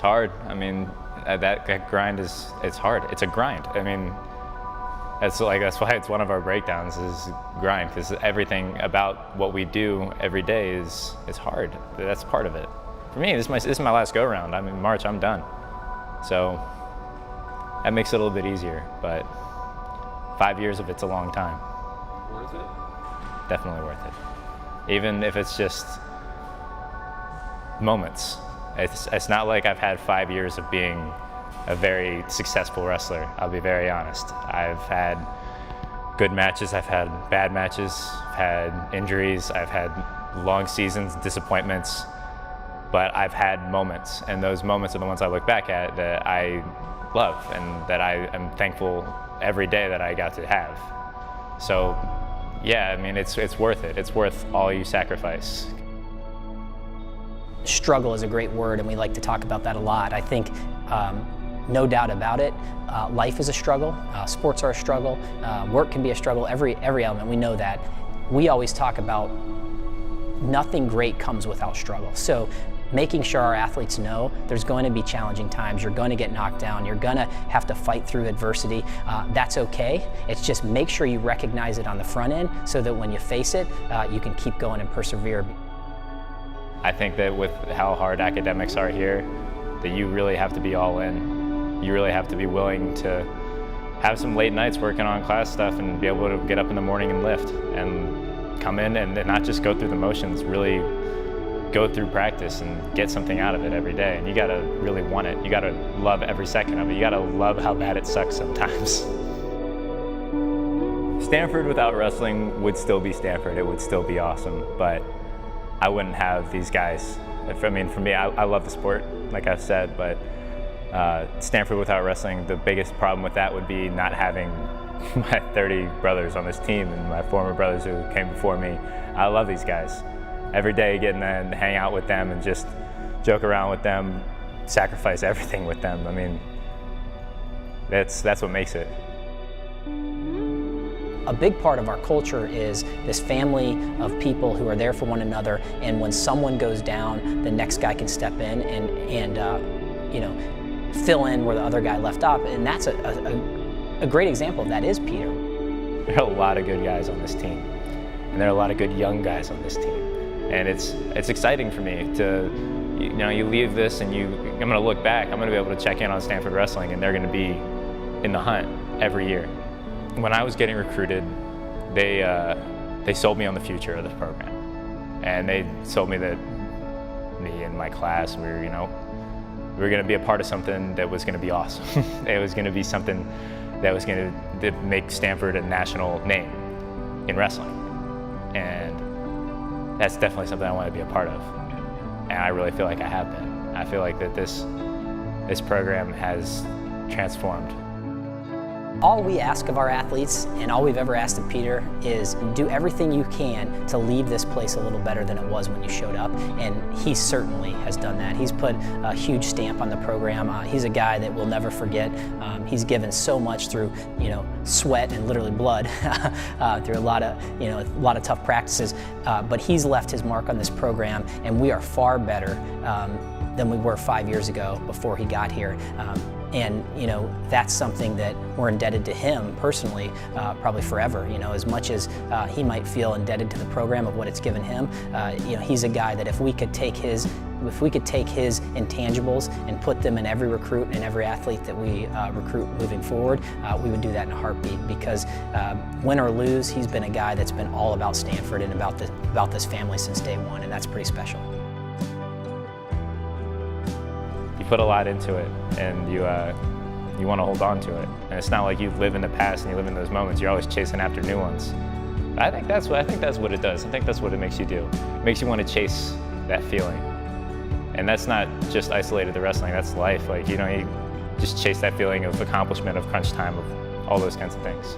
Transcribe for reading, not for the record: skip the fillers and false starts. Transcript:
hard. I mean, that grind it's hard. It's a grind. I mean, that's why it's one of our breakdowns is grind, because everything about what we do every day is hard. That's part of it. For me, this is my last go round. I mean, March, I'm done. So that makes it a little bit easier, but 5 years of it's a long time. Worth it? Definitely worth it. Even if it's just moments. It's not like I've had 5 years of being a very successful wrestler. I'll be very honest. I've had good matches, I've had bad matches, I've had injuries, I've had long seasons, disappointments, but I've had moments, and those moments are the ones I look back at that I love and that I am thankful every day that I got to have. So yeah, I mean, it's worth it. It's worth all you sacrifice. Struggle is a great word, and we like to talk about that a lot. I think no doubt about it, life is a struggle, sports are a struggle, work can be a struggle, every element, we know that. We always talk about nothing great comes without struggle. So making sure our athletes know there's going to be challenging times, you're going to get knocked down, you're going to have to fight through adversity. That's okay. It's just make sure you recognize it on the front end so that when you face it, you can keep going and persevere. I think that with how hard academics are here, that you really have to be all in. You really have to be willing to have some late nights working on class stuff and be able to get up in the morning and lift and come in and not just go through the motions, really go through practice and get something out of it every day. And you gotta really want it. You gotta love every second of it. You gotta love how bad it sucks sometimes. Stanford without wrestling would still be Stanford. It would still be awesome, but I wouldn't have these guys. I mean, for me, I love the sport, like I've said, but Stanford without wrestling, the biggest problem with that would be not having my 30 brothers on this team and my former brothers who came before me. I love these guys. Every day getting to hang out with them and just joke around with them, sacrifice everything with them. I mean, that's what makes it. A big part of our culture is this family of people who are there for one another, and when someone goes down, the next guy can step in and you know, fill in where the other guy left off, and that's a great example of that is Peter. There are a lot of good guys on this team, and there are a lot of good young guys on this team, and it's exciting for me to, you know, you leave this and I'm going to look back, I'm going to be able to check in on Stanford Wrestling, and they're going to be in the hunt every year. When I was getting recruited, they sold me on the future of the program, and they told me that me and my class we were going to be a part of something that was going to be awesome. It was going to be something that was going to make Stanford a national name in wrestling, and that's definitely something I want to be a part of. And I really feel like I have been. I feel like that this program has transformed. All we ask of our athletes, and all we've ever asked of Peter, is do everything you can to leave this place a little better than it was when you showed up, and he certainly has done that. He's put a huge stamp on the program. He's a guy that we'll never forget. He's given so much through, you know, sweat and literally blood, through a lot of tough practices, but he's left his mark on this program, and we are far better than we were 5 years ago before he got here. And you know, that's something that we're indebted to him personally, probably forever. You know, as much as he might feel indebted to the program of what it's given him, you know, he's a guy that if we could take his intangibles and put them in every recruit and every athlete that we recruit moving forward, we would do that in a heartbeat. Because win or lose, he's been a guy that's been all about Stanford and about this family since day one, and that's pretty special. You put a lot into it, and you want to hold on to it. And it's not like you live in the past and you live in those moments. You're always chasing after new ones. But I think that's what it does. I think that's what it makes you do. It makes you want to chase that feeling. And that's not just isolated to wrestling. That's life. Like, you know, you just chase that feeling of accomplishment, of crunch time, of all those kinds of things.